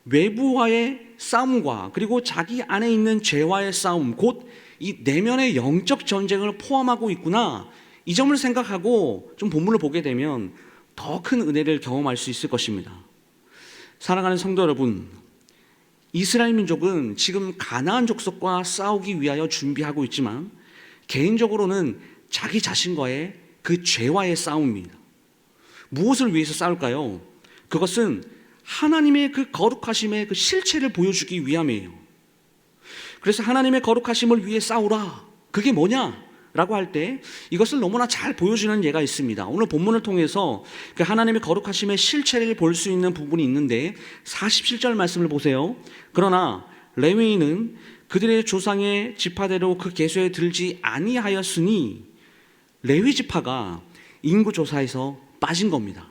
외부와의 싸움과 그리고 자기 안에 있는 죄와의 싸움, 곧 이 내면의 영적 전쟁을 포함하고 있구나, 이 점을 생각하고 좀 본문을 보게 되면 더 큰 은혜를 경험할 수 있을 것입니다. 사랑하는 성도 여러분, 이스라엘 민족은 지금 가나안 족속과 싸우기 위하여 준비하고 있지만 개인적으로는 자기 자신과의 그 죄와의 싸움입니다. 무엇을 위해서 싸울까요? 그것은 하나님의 그 거룩하심의 그 실체를 보여주기 위함이에요. 그래서 하나님의 거룩하심을 위해 싸우라. 그게 뭐냐? 라고 할 때 이것을 너무나 잘 보여주는 예가 있습니다. 오늘 본문을 통해서 그 하나님의 거룩하심의 실체를 볼 수 있는 부분이 있는데 47절 말씀을 보세요. 그러나 레위인은 그들의 조상의 지파대로 그 계수에 들지 아니하였으니, 레위 지파가 인구조사에서 빠진 겁니다.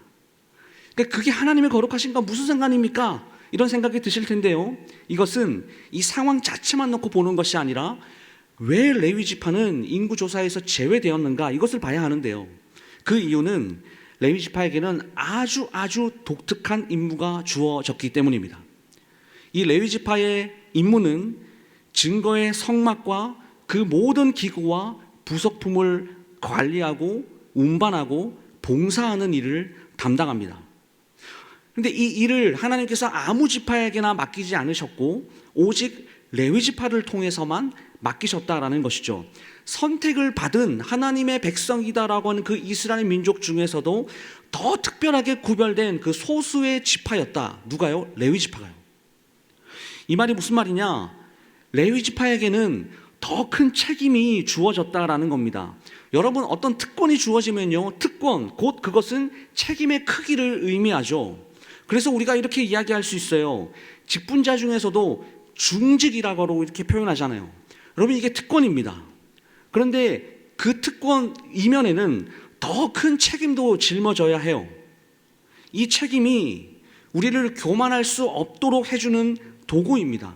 그러니까 그게 하나님의 거룩하심과 무슨 상관입니까? 이런 생각이 드실 텐데요, 이것은 이 상황 자체만 놓고 보는 것이 아니라 왜 레위 지파는 인구조사에서 제외되었는가, 이것을 봐야 하는데요, 그 이유는 레위 지파에게는 아주 독특한 임무가 주어졌기 때문입니다. 이 레위 지파의 임무는 증거의 성막과 그 모든 기구와 부속품을 관리하고 운반하고 봉사하는 일을 담당합니다. 그런데 이 일을 하나님께서 아무 지파에게나 맡기지 않으셨고 오직 레위 지파를 통해서만 맡기셨다라는 것이죠. 선택을 받은 하나님의 백성이다라고 하는 그 이스라엘 민족 중에서도 더 특별하게 구별된 그 소수의 지파였다. 누가요? 레위 지파가요. 이 말이 무슨 말이냐? 레위 지파에게는 더 큰 책임이 주어졌다라는 겁니다. 여러분, 어떤 특권이 주어지면요, 특권, 곧 그것은 책임의 크기를 의미하죠. 그래서 우리가 이렇게 이야기할 수 있어요. 직분자 중에서도 중직이라고 이렇게 표현하잖아요. 여러분, 이게 특권입니다. 그런데 그 특권 이면에는 더 큰 책임도 짊어져야 해요. 이 책임이 우리를 교만할 수 없도록 해주는 도구입니다.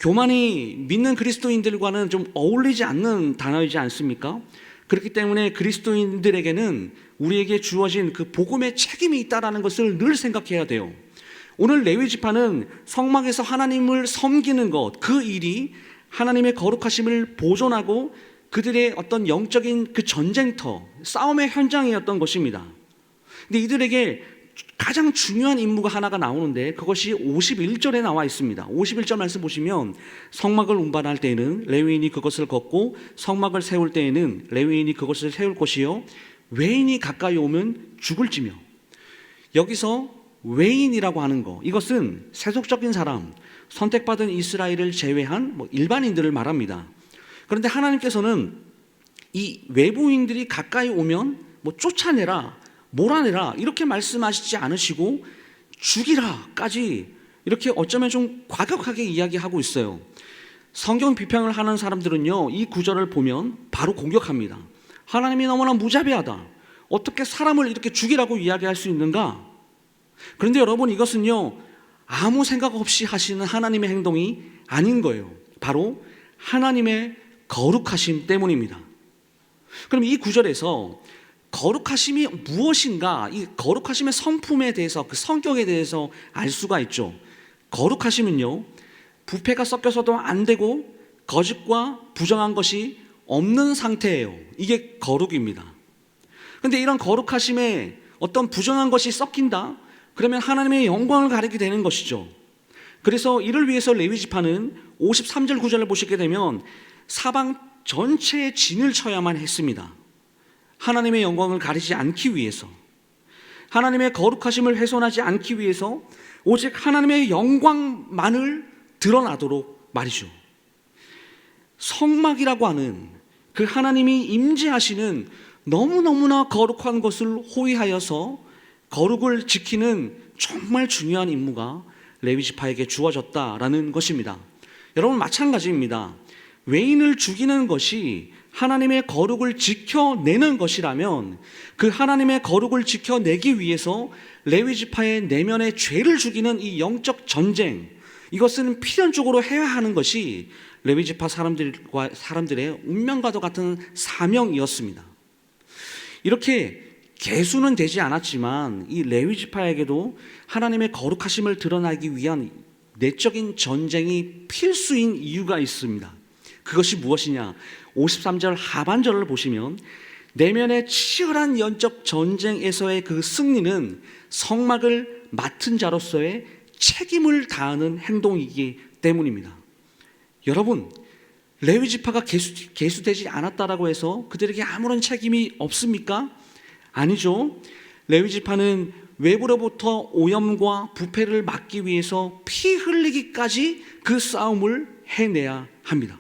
교만이 믿는 그리스도인들과는 좀 어울리지 않는 단어이지 않습니까? 그렇기 때문에 그리스도인들에게는 우리에게 주어진 그 복음의 책임이 있다는 것을 늘 생각해야 돼요. 오늘 레위 지파는 성막에서 하나님을 섬기는 것, 그 일이 하나님의 거룩하심을 보존하고 그들의 어떤 영적인 그 전쟁터, 싸움의 현장이었던 것입니다. 근데 이들에게 가장 중요한 임무가 하나가 나오는데 그것이 51절에 나와 있습니다. 51절 말씀 보시면 성막을 운반할 때에는 레위인이 그것을 걷고 성막을 세울 때에는 레위인이 그것을 세울 것이요 외인이 가까이 오면 죽을지며. 여기서 외인이라고 하는 거, 이것은 세속적인 사람, 선택받은 이스라엘을 제외한 일반인들을 말합니다. 그런데 하나님께서는 이 외부인들이 가까이 오면 쫓아내라, 몰아내라 이렇게 말씀하시지 않으시고 죽이라까지 이렇게 어쩌면 좀 과격하게 이야기하고 있어요. 성경 비평을 하는 사람들은요, 이 구절을 보면 바로 공격합니다. 하나님이 너무나 무자비하다. 어떻게 사람을 이렇게 죽이라고 이야기할 수 있는가? 그런데 여러분, 이것은요, 아무 생각 없이 하시는 하나님의 행동이 아닌 거예요. 바로 하나님의 거룩하심 때문입니다. 그럼 이 구절에서 거룩하심이 무엇인가, 이 거룩하심의 성품에 대해서, 그 성격에 대해서 알 수가 있죠. 거룩하심은요, 부패가 섞여서도 안 되고 거짓과 부정한 것이 없는 상태예요. 이게 거룩입니다. 그런데 이런 거룩하심에 어떤 부정한 것이 섞인다? 그러면 하나님의 영광을 가리게 되는 것이죠. 그래서 이를 위해서 레위 지파는 53절 9절을 보시게 되면 사방 전체에 진을 쳐야만 했습니다. 하나님의 영광을 가리지 않기 위해서, 하나님의 거룩하심을 훼손하지 않기 위해서 오직 하나님의 영광만을 드러나도록 말이죠. 성막이라고 하는 그 하나님이 임재하시는 너무너무나 거룩한 것을 호위하여서 거룩을 지키는 정말 중요한 임무가 레위 지파에게 주어졌다라는 것입니다. 여러분, 마찬가지입니다. 외인을 죽이는 것이 하나님의 거룩을 지켜내는 것이라면 그 하나님의 거룩을 지켜내기 위해서 레위 지파의 내면의 죄를 죽이는 이 영적 전쟁, 이것은 필연적으로 해야 하는 것이 레위 지파 사람들의 운명과도 같은 사명이었습니다. 이렇게 개수는 되지 않았지만 이 레위 지파에게도 하나님의 거룩하심을 드러나기 위한 내적인 전쟁이 필수인 이유가 있습니다. 그것이 무엇이냐? 53절 하반절을 보시면 내면의 치열한 영적 전쟁에서의 그 승리는 성막을 맡은 자로서의 책임을 다하는 행동이기 때문입니다. 여러분, 레위 지파가 개수되지 않았다라고 해서 그들에게 아무런 책임이 없습니까? 아니죠. 레위 지파는 외부로부터 오염과 부패를 막기 위해서 피 흘리기까지 그 싸움을 해내야 합니다.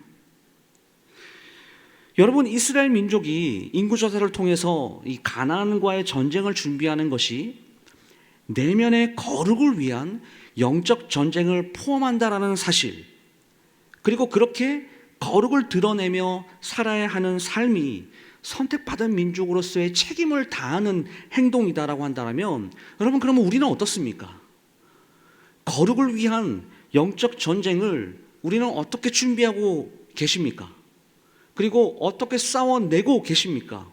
여러분, 이스라엘 민족이 인구조사를 통해서 이 가나안과의 전쟁을 준비하는 것이 내면의 거룩을 위한 영적 전쟁을 포함한다라는 사실, 그리고 그렇게 거룩을 드러내며 살아야 하는 삶이 선택받은 민족으로서의 책임을 다하는 행동이다라고 한다면, 여러분, 그러면 우리는 어떻습니까? 거룩을 위한 영적 전쟁을 우리는 어떻게 준비하고 계십니까? 그리고 어떻게 싸워내고 계십니까?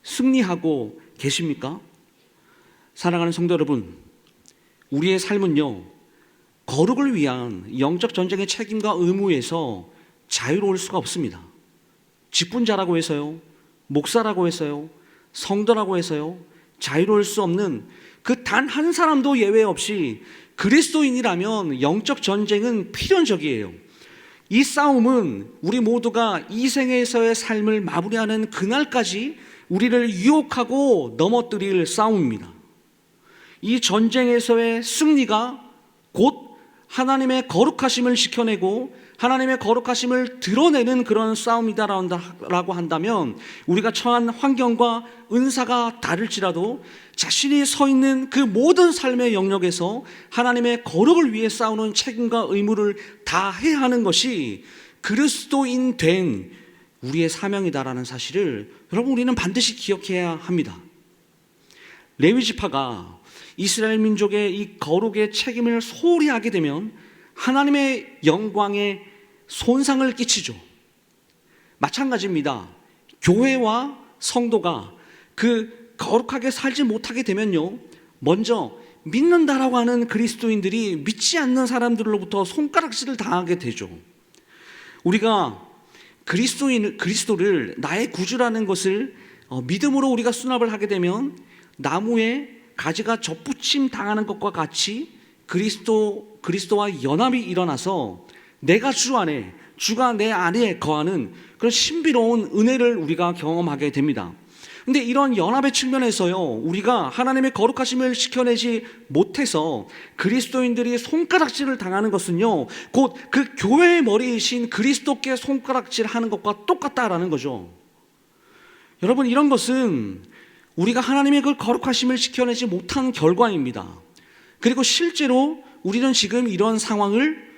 승리하고 계십니까? 사랑하는 성도 여러분, 우리의 삶은요, 거룩을 위한 영적 전쟁의 책임과 의무에서 자유로울 수가 없습니다. 직분자라고 해서요, 목사라고 해서요, 성도라고 해서요, 자유로울 수 없는 그 단 한 사람도 예외 없이 그리스도인이라면 영적 전쟁은 필연적이에요. 이 싸움은 우리 모두가 이 생에서의 삶을 마무리하는 그날까지 우리를 유혹하고 넘어뜨릴 싸움입니다. 이 전쟁에서의 승리가 곧 하나님의 거룩하심을 지켜내고 하나님의 거룩하심을 드러내는 그런 싸움이다라고 한다면 우리가 처한 환경과 은사가 다를지라도 자신이 서 있는 그 모든 삶의 영역에서 하나님의 거룩을 위해 싸우는 책임과 의무를 다해야 하는 것이 그리스도인 된 우리의 사명이다라는 사실을 여러분 우리는 반드시 기억해야 합니다. 레위 지파가 이스라엘 민족의 이 거룩의 책임을 소홀히 하게 되면 하나님의 영광에 손상을 끼치죠. 마찬가지입니다. 교회와 성도가 그 거룩하게 살지 못하게 되면요, 먼저 믿는다라고 하는 그리스도인들이 믿지 않는 사람들로부터 손가락질을 당하게 되죠. 우리가 그리스도를 나의 구주라는 것을 믿음으로 우리가 수납을 하게 되면 나무에 가지가 접붙임 당하는 것과 같이 그리스도와 연합이 일어나서 내가 주 안에, 주가 내 안에 거하는 그런 신비로운 은혜를 우리가 경험하게 됩니다. 근데 이런 연합의 측면에서요, 우리가 하나님의 거룩하심을 지켜내지 못해서 그리스도인들이 손가락질을 당하는 것은요, 곧 그 교회의 머리이신 그리스도께 손가락질 하는 것과 똑같다라는 거죠. 여러분, 이런 것은 우리가 하나님의 그 거룩하심을 지켜내지 못한 결과입니다. 그리고 실제로 우리는 지금 이런 상황을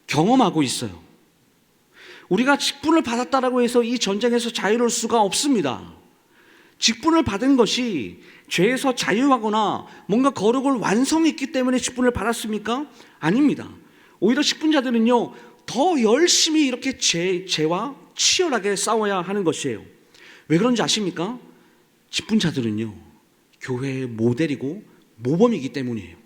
경험하고 있어요. 우리가 직분을 받았다라고 해서 이 전쟁에서 자유로울 수가 없습니다. 직분을 받은 것이 죄에서 자유하거나 뭔가 거룩을 완성했기 때문에 직분을 받았습니까? 아닙니다. 오히려 직분자들은요, 더 열심히 이렇게 죄와 치열하게 싸워야 하는 것이에요. 왜 그런지 아십니까? 직분자들은요, 교회의 모델이고 모범이기 때문이에요.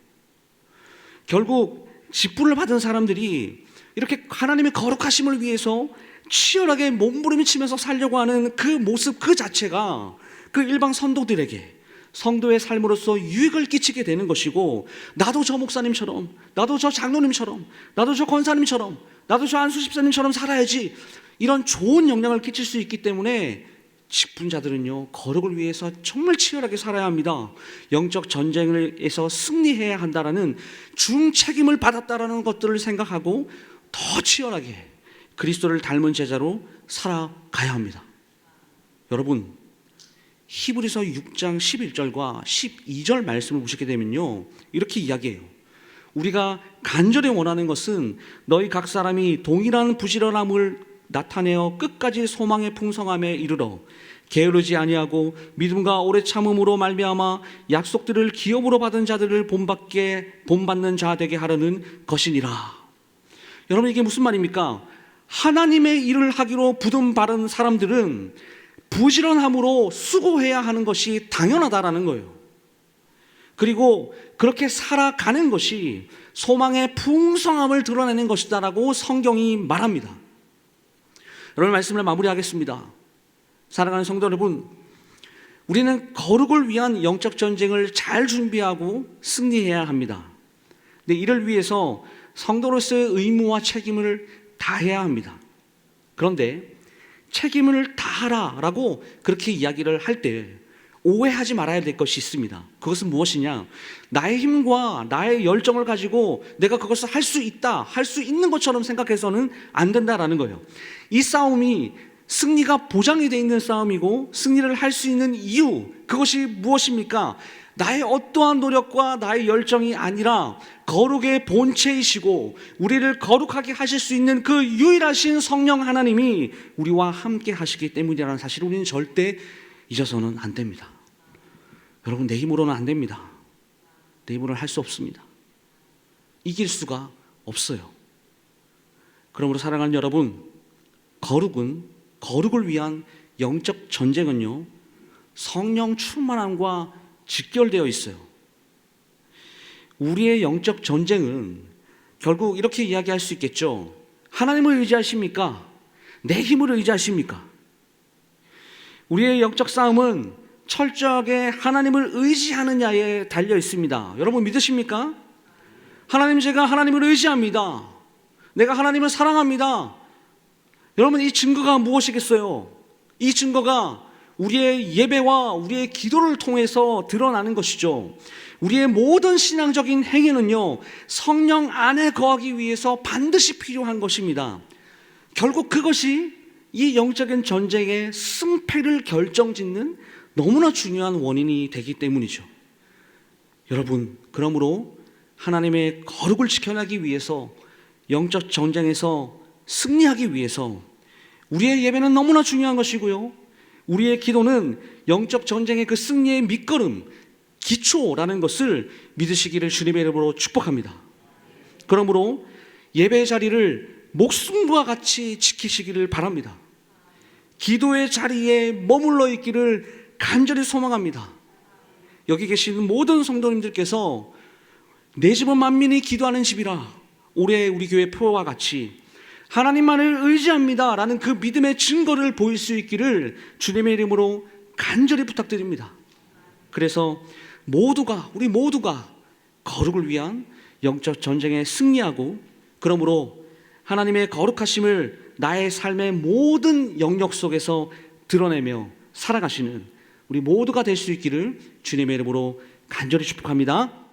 결국 직분을 받은 사람들이 이렇게 하나님의 거룩하심을 위해서 치열하게 몸부림치면서 살려고 하는 그 모습 그 자체가 그 일반 성도들에게 성도의 삶으로서 유익을 끼치게 되는 것이고, 나도 저 목사님처럼, 나도 저 장로님처럼, 나도 저 권사님처럼, 나도 저 안수 집사님처럼 살아야지, 이런 좋은 영향을 끼칠 수 있기 때문에 직분자들은요, 거룩을 위해서 정말 치열하게 살아야 합니다. 영적 전쟁에서 승리해야 한다라는 중책임을 받았다라는 것들을 생각하고 더 치열하게 그리스도를 닮은 제자로 살아가야 합니다. 여러분, 히브리서 6장 11절과 12절 말씀을 보시게 되면요, 이렇게 이야기해요. 우리가 간절히 원하는 것은 너희 각 사람이 동일한 부지런함을 나타내어 끝까지 소망의 풍성함에 이르러 게으르지 아니하고 믿음과 오래 참음으로 말미암아 약속들을 기업으로 받은 자들을 본받는 자 되게 하려는 것이니라. 여러분, 이게 무슨 말입니까? 하나님의 일을 하기로 부름 받은 사람들은 부지런함으로 수고해야 하는 것이 당연하다라는 거예요. 그리고 그렇게 살아가는 것이 소망의 풍성함을 드러내는 것이다라고 성경이 말합니다. 여러분, 말씀을 마무리하겠습니다. 사랑하는 성도 여러분, 우리는 거룩을 위한 영적 전쟁을 잘 준비하고 승리해야 합니다. 근데 이를 위해서 성도로서의 의무와 책임을 다해야 합니다. 그런데 책임을 다하라라고 그렇게 이야기를 할 때 오해하지 말아야 될 것이 있습니다. 그것은 무엇이냐? 나의 힘과 나의 열정을 가지고 내가 그것을 할 수 있다, 할 수 있는 것처럼 생각해서는 안 된다라는 거예요. 이 싸움이 승리가 보장이 되어 있는 싸움이고, 승리를 할 수 있는 이유, 그것이 무엇입니까? 나의 어떠한 노력과 나의 열정이 아니라 거룩의 본체이시고 우리를 거룩하게 하실 수 있는 그 유일하신 성령 하나님이 우리와 함께 하시기 때문이라는 사실을 우리는 절대 잊어서는 안 됩니다. 여러분, 내 힘으로는 안 됩니다. 내 힘으로는 할 수 없습니다. 이길 수가 없어요. 그러므로 사랑하는 여러분, 거룩을 위한 영적 전쟁은요, 성령 충만함과 직결되어 있어요. 우리의 영적 전쟁은 결국 이렇게 이야기할 수 있겠죠. 하나님을 의지하십니까? 내 힘을 의지하십니까? 우리의 영적 싸움은 철저하게 하나님을 의지하느냐에 달려 있습니다. 여러분 믿으십니까? 하나님, 제가 하나님을 의지합니다. 내가 하나님을 사랑합니다. 여러분, 이 증거가 무엇이겠어요? 이 증거가 우리의 예배와 우리의 기도를 통해서 드러나는 것이죠. 우리의 모든 신앙적인 행위는요, 성령 안에 거하기 위해서 반드시 필요한 것입니다. 결국 그것이 이 영적인 전쟁의 승패를 결정짓는 너무나 중요한 원인이 되기 때문이죠. 여러분, 그러므로 하나님의 거룩을 지켜내기 위해서, 영적 전쟁에서 승리하기 위해서 우리의 예배는 너무나 중요한 것이고요, 우리의 기도는 영적 전쟁의 그 승리의 밑거름, 기초라는 것을 믿으시기를 주님의 이름으로 축복합니다. 그러므로 예배의 자리를 목숨과 같이 지키시기를 바랍니다. 기도의 자리에 머물러 있기를 간절히 소망합니다. 여기 계신 모든 성도님들께서 내 집은 만민이 기도하는 집이라, 올해 우리 교회 표와 같이 하나님만을 의지합니다 라는 그 믿음의 증거를 보일 수 있기를 주님의 이름으로 간절히 부탁드립니다. 그래서 우리 모두가 거룩을 위한 영적 전쟁에 승리하고, 그러므로 하나님의 거룩하심을 나의 삶의 모든 영역 속에서 드러내며 살아가시는 우리 모두가 될 수 있기를 주님의 이름으로 간절히 축복합니다.